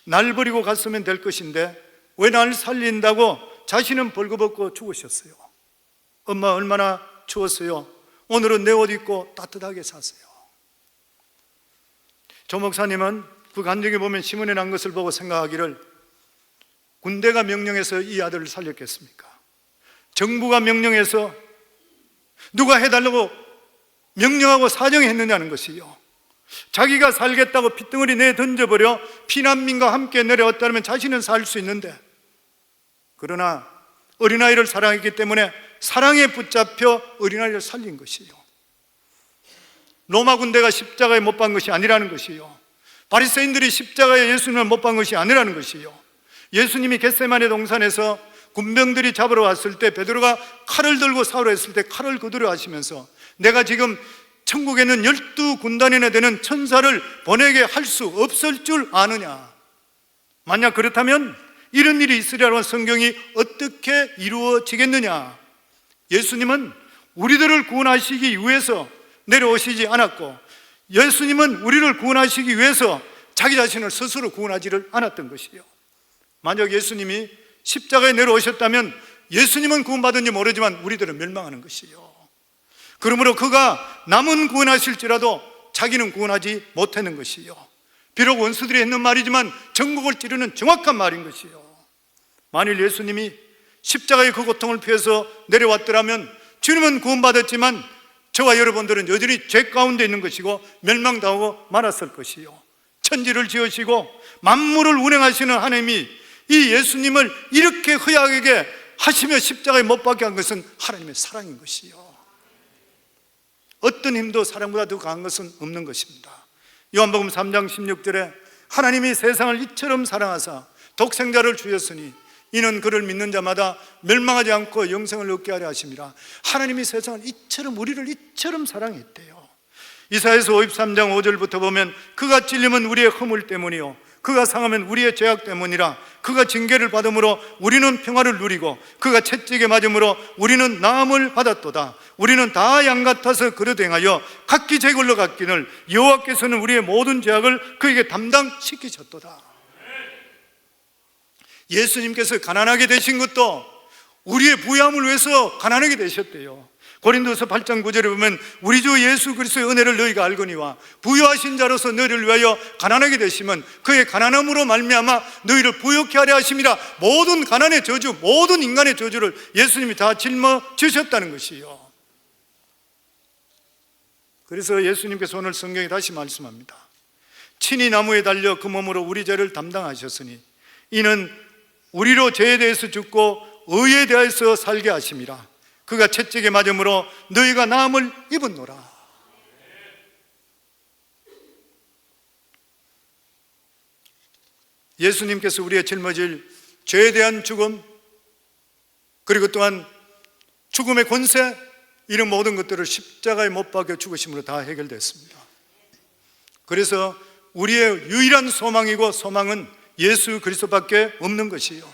A: 날 버리고 갔으면 될 것인데 왜 날 살린다고 자신은 벌거벗고 죽으셨어요? 엄마 얼마나 추웠어요? 오늘은 내 옷 입고 따뜻하게 사세요. 조 목사님은 그 간증에 보면 신문에 난 것을 보고 생각하기를, 군대가 명령해서 이 아들을 살렸겠습니까? 정부가 명령해서 누가 해달라고 명령하고 사정했느냐는 것이요. 자기가 살겠다고 핏덩어리 내 던져버려 피난민과 함께 내려왔다면 자신은 살 수 있는데, 그러나 어린아이를 사랑했기 때문에 사랑에 붙잡혀 어린아이를 살린 것이요. 로마 군대가 십자가에 못 박은 것이 아니라는 것이요. 바리새인들이 십자가에 예수님을 못 박은 것이 아니라는 것이요. 예수님이 겟세마네 동산에서 군병들이 잡으러 왔을 때 베드로가 칼을 들고 싸우려 했을 때 칼을 그대로 하시면서, 내가 지금 천국에 있는 12군단이나 되는 천사를 보내게 할 수 없을 줄 아느냐? 만약 그렇다면 이런 일이 있으리라는 성경이 어떻게 이루어지겠느냐? 예수님은 우리들을 구원하시기 위해서 내려오시지 않았고, 예수님은 우리를 구원하시기 위해서 자기 자신을 스스로 구원하지를 않았던 것이요. 만약 예수님이 십자가에 내려오셨다면 예수님은 구원받은지 모르지만 우리들은 멸망하는 것이요. 그러므로 그가 남은 구원하실지라도 자기는 구원하지 못하는 것이요. 비록 원수들이 했는 말이지만 전국을 찌르는 정확한 말인 것이요. 만일 예수님이 십자가의 그 고통을 피해서 내려왔더라면 주님은 구원받았지만 저와 여러분들은 여전히 죄 가운데 있는 것이고 멸망당하고 말았을 것이요. 천지를 지으시고 만물을 운행하시는 하나님이 이 예수님을 이렇게 허약하게 하시며 십자가에 못 박게 한 것은 하나님의 사랑인 것이요. 어떤 힘도 사랑보다 더 강한 것은 없는 것입니다. 요한복음 3장 16절에 하나님이 세상을 이처럼 사랑하사 독생자를 주셨으니 이는 그를 믿는 자마다 멸망하지 않고 영생을 얻게 하려 하심이라. 하나님이 세상을 이처럼, 우리를 이처럼 사랑했대요. 이사야서 53장 5절부터 보면 그가 찔림은 우리의 허물 때문이요 그가 상하면 우리의 죄악 때문이라. 그가 징계를 받음으로 우리는 평화를 누리고 그가 채찍에 맞음으로 우리는 나음을 받았도다. 우리는 다 양 같아서 그릇 행하여 각기 제 걸로 갔기를 여호와께서는 우리의 모든 죄악을 그에게 담당시키셨도다. 예수님께서 가난하게 되신 것도 우리의 부유함을 위해서 가난하게 되셨대요. 고린도서 8장 9절에 보면 우리 주 예수 그리스도의 은혜를 너희가 알거니와 부유하신 자로서 너희를 위하여 가난하게 되시면 그의 가난함으로 말미암아 너희를 부유케 하려 하심이라. 모든 가난의 저주, 모든 인간의 저주를 예수님이 다 짊어지셨다는 것이요. 그래서 예수님께서 오늘 성경에 다시 말씀합니다. 친히 나무에 달려 그 몸으로 우리 죄를 담당하셨으니 이는 우리로 죄에 대해서 죽고 의에 대해서 살게 하심이라. 그가 채찍에 맞음으로 너희가 나음을 입었노라. 예수님께서 우리의 짊어질 죄에 대한 죽음, 그리고 또한 죽음의 권세, 이런 모든 것들을 십자가에 못 박혀 죽으심으로 다 해결됐습니다. 그래서 우리의 유일한 소망이고 소망은 예수 그리스도밖에 없는 것이요.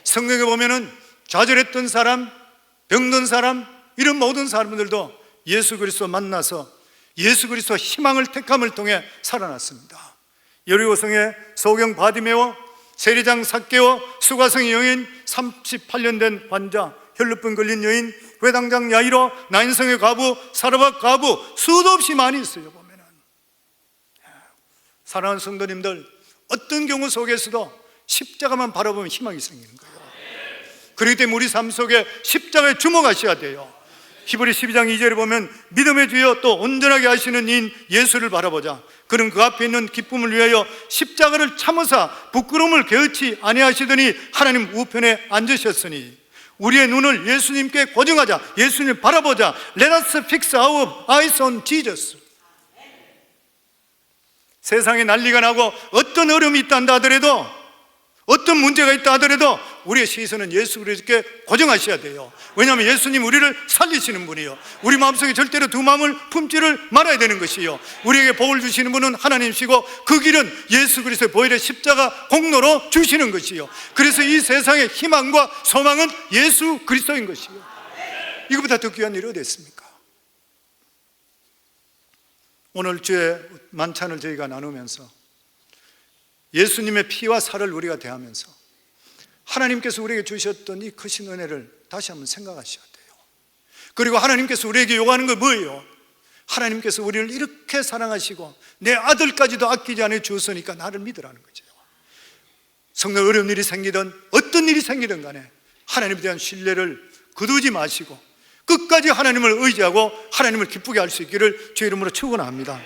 A: 성경에 보면은 좌절했던 사람, 병든 사람, 이런 모든 사람들도 예수 그리스도 만나서 예수 그리스도 희망을 택함을 통해 살아났습니다. 여리고성의 소경 바디메오, 세리장 삭개오, 수가성의 여인, 38년 된 환자, 혈루병 걸린 여인, 회당장 야이로, 나인성의 과부, 사르밧 과부, 수도 없이 많이 있어요. 보면은 사랑하는 성도님들, 어떤 경우 속에서도 십자가만 바라보면 희망이 생기는 거예요. 그렇기 때문에 우리 삶 속에 십자가에 주목하셔야 돼요. 히브리 12장 2절에 보면 믿음의 주여 또 온전하게 하시는 이인 예수를 바라보자. 그는 그 앞에 있는 기쁨을 위하여 십자가를 참으사 부끄러움을 개의치 아니하시더니 하나님 우편에 앉으셨으니 우리의 눈을 예수님께 고정하자. 예수님을 바라보자. Let us fix our eyes on Jesus. 세상에 난리가 나고 어떤 어려움이 있다 한다 하더라도, 어떤 문제가 있다 하더라도 우리의 시선은 예수 그리스도께 고정하셔야 돼요. 왜냐하면 예수님 우리를 살리시는 분이요, 우리 마음속에 절대로 두 마음을 품지를 말아야 되는 것이요, 우리에게 복을 주시는 분은 하나님이시고 그 길은 예수 그리스도의 보혈의 십자가 공로로 주시는 것이요. 그래서 이 세상의 희망과 소망은 예수 그리스도인 것이요. 이것보다 더 귀한 일이 어디 있습니까? 오늘 주의 만찬을 저희가 나누면서 예수님의 피와 살을 우리가 대하면서 하나님께서 우리에게 주셨던 이 크신 은혜를 다시 한번 생각하셔야 돼요. 그리고 하나님께서 우리에게 요구하는 건 뭐예요? 하나님께서 우리를 이렇게 사랑하시고 내 아들까지도 아끼지 않아 주었으니까 나를 믿으라는 거죠. 성령 어려운 일이 생기든 어떤 일이 생기든 간에 하나님에 대한 신뢰를 거두지 마시고 끝까지 하나님을 의지하고 하나님을 기쁘게 할 수 있기를 주의 이름으로 축원합니다.